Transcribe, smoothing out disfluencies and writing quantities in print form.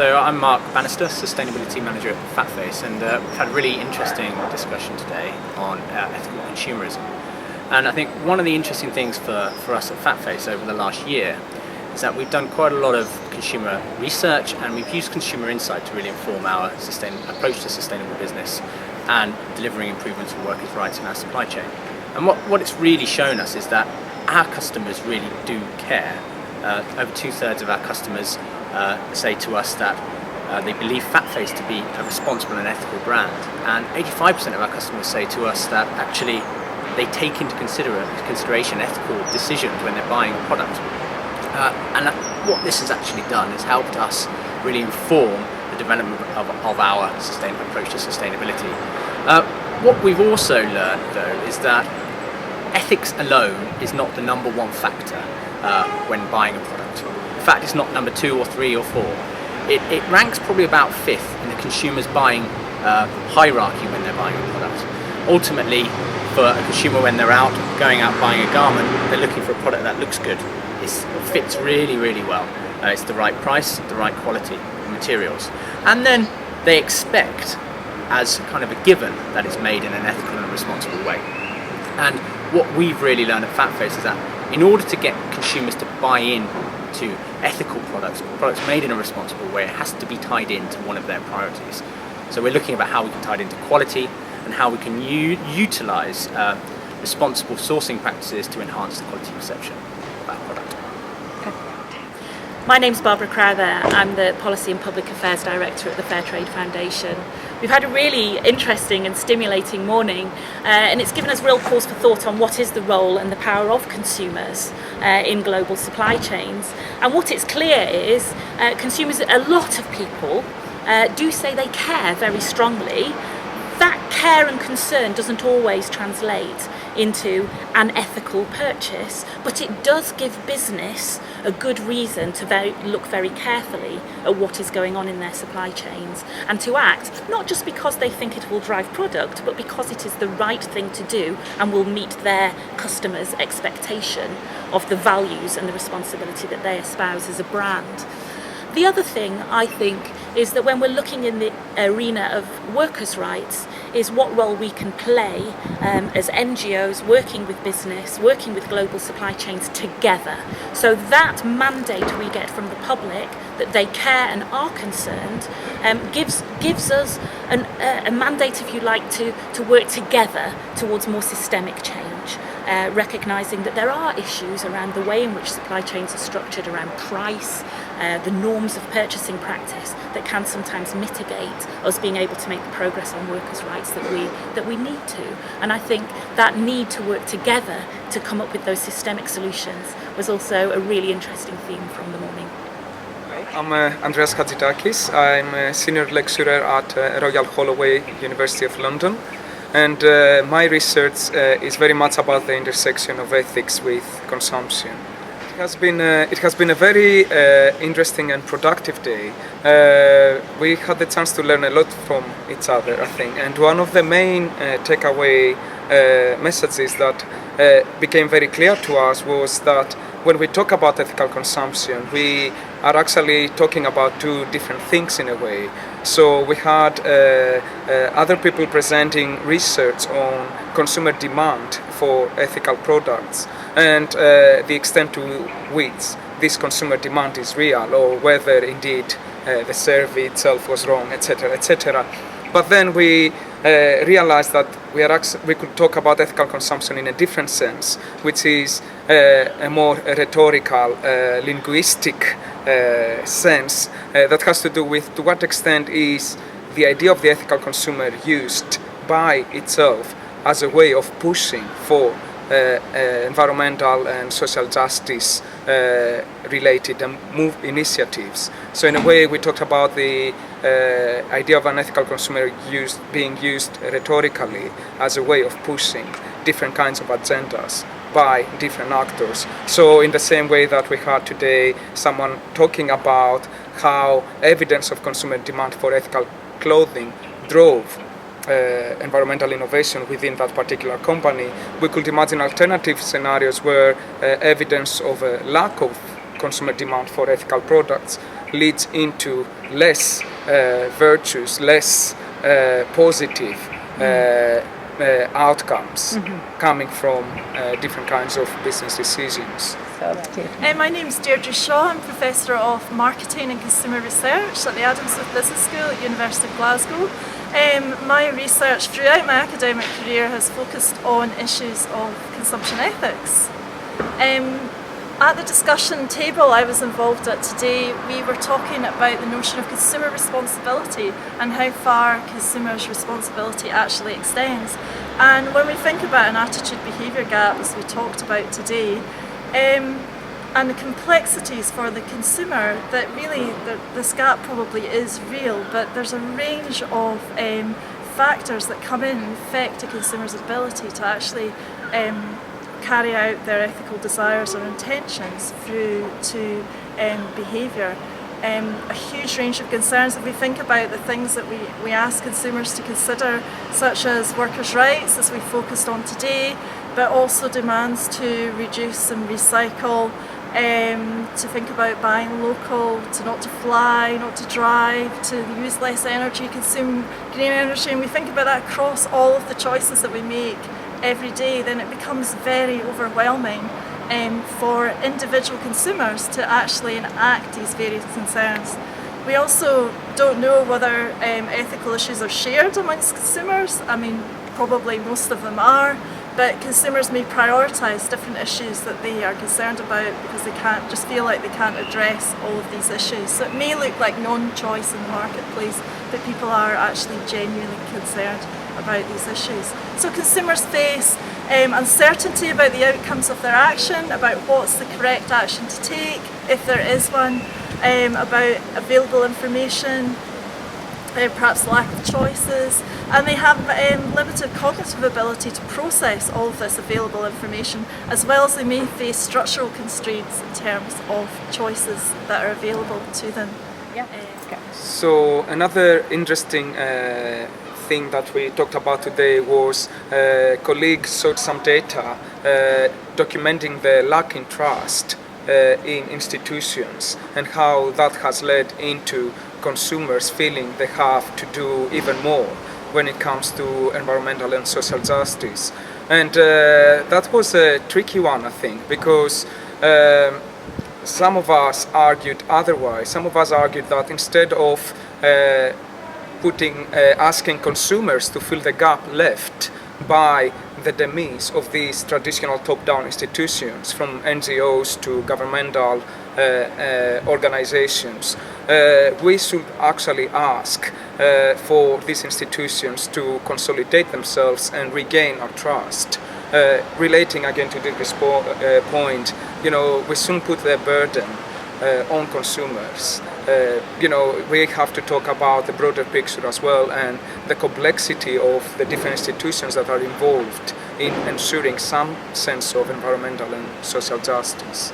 So I'm Mark Bannister, Sustainability Manager at Fatface, and we've had a really interesting discussion today on ethical consumerism. And I think one of the interesting things for us at Fatface over the last year is that we've done quite a lot of consumer research, and we've used consumer insight to really inform our approach to sustainable business and delivering improvements for workers' rights in our supply chain. And what it's really shown us is that our customers really do care. Over 2/3 of our customers say to us that they believe Fatface to be a responsible and ethical brand, and 85% of our customers say to us that actually they take into consideration ethical decisions when they're buying a product. And what this has actually done is helped us really inform the development of our approach to sustainability. What we've also learned, though, is that ethics alone is not the number one factor when buying a product. In fact, it's not number 2 or 3 or 4. It ranks probably about 5th in the consumer's buying hierarchy when they're buying a product. Ultimately, for a consumer, when they're going out buying a garment, they're looking for a product that looks good. It fits really, really well. It's the right price, the right quality, materials. And then they expect, as kind of a given, that it's made in an ethical and responsible way. And what we've really learned at Fatface is that in order to get consumers to buy in to ethical products made in a responsible way, it has to be tied into one of their priorities. So we're looking about how we can tie it into quality and how we can utilise responsible sourcing practices to enhance the quality perception of our product. My name's Barbara Crowther. I'm the Policy and Public Affairs Director at the Fairtrade Foundation. We've had a really interesting and stimulating morning, and it's given us real pause for thought on what is the role and the power of consumers in global supply chains. And what it's clear is consumers, a lot of people do say they care very strongly. That care and concern doesn't always translate into an ethical purchase, but it does give business a good reason to look very carefully at what is going on in their supply chains and to act, not just because they think it will drive product, but because it is the right thing to do and will meet their customers' expectation of the values and the responsibility that they espouse as a brand. The other thing, I think, is that when we're looking in the arena of workers' rights, is what role we can play as NGOs working with business, working with global supply chains together. So that mandate we get from the public, that they care and are concerned, gives us a mandate, if you like, to work together towards more systemic change. Recognising that there are issues around the way in which supply chains are structured, around price, the norms of purchasing practice that can sometimes mitigate us being able to make the progress on workers' rights that we need to. And I think that need to work together to come up with those systemic solutions was also a really interesting theme from the morning. I'm Scottie Darkies. I'm a senior lecturer at Royal Holloway, University of London. And my research is very much about the intersection of ethics with consumption. It has been a very interesting and productive day. We had the chance to learn a lot from each other, I think. And one of the main takeaway messages that became very clear to us was that when we talk about ethical consumption, we are actually talking about two different things in a way. So we had other people presenting research on consumer demand for ethical products and the extent to which this consumer demand is real, or whether indeed the survey itself was wrong, etc., etc. But then we realized that we could talk about ethical consumption in a different sense, which is a more rhetorical, linguistic sense that has to do with to what extent is the idea of the ethical consumer used by itself as a way of pushing for environmental and social justice related move initiatives. So in a way we talked about the idea of an ethical consumer being used rhetorically as a way of pushing different kinds of agendas by different actors. So in the same way that we had today someone talking about how evidence of consumer demand for ethical clothing drove environmental innovation within that particular company, we could imagine alternative scenarios where evidence of a lack of consumer demand for ethical products leads into less virtues, less positive outcomes coming from different kinds of business decisions. My name is Deirdre Shaw. I'm Professor of Marketing and Consumer Research at the Adams Smith Business School at the University of Glasgow. My research throughout my academic career has focused on issues of consumption ethics. At the discussion table I was involved at today, we were talking about the notion of consumer responsibility and how far consumers' responsibility actually extends. And when we think about an attitude behaviour gap, as we talked about today, and the complexities for the consumer, that really this gap probably is real, but there's a range of factors that come in and affect a consumer's ability to actually carry out their ethical desires or intentions through to behaviour. A huge range of concerns if we think about the things that we ask consumers to consider, such as workers' rights, as we focused on today, but also demands to reduce and recycle, to think about buying local, to not to fly, not to drive, to use less energy, consume green energy, and we think about that across all of the choices that we make every day, then it becomes very overwhelming for individual consumers to actually enact these various concerns. We also don't know whether ethical issues are shared amongst consumers. I mean, probably most of them are, but consumers may prioritise different issues that they are concerned about because they can't just feel like they can't address all of these issues. So it may look like non-choice in the marketplace, but people are actually genuinely concerned about these issues. So consumers face uncertainty about the outcomes of their action, about what's the correct action to take, if there is one, about available information, perhaps lack of choices, and they have limited cognitive ability to process all of this available information, as well as they may face structural constraints in terms of choices that are available to them. So another interesting thing that we talked about today was colleagues showed some data documenting the lack in trust in institutions and how that has led into consumers feeling they have to do even more when it comes to environmental and social justice. And that was a tricky one, I think, because some of us argued otherwise. Some of us argued that instead of asking consumers to fill the gap left by the demise of these traditional top-down institutions, from NGOs to governmental organizations, we should actually ask for these institutions to consolidate themselves and regain our trust. Relating again to Deirdre's point, we shouldn't put the burden on consumers. We have to talk about the broader picture as well and the complexity of the different institutions that are involved in ensuring some sense of environmental and social justice.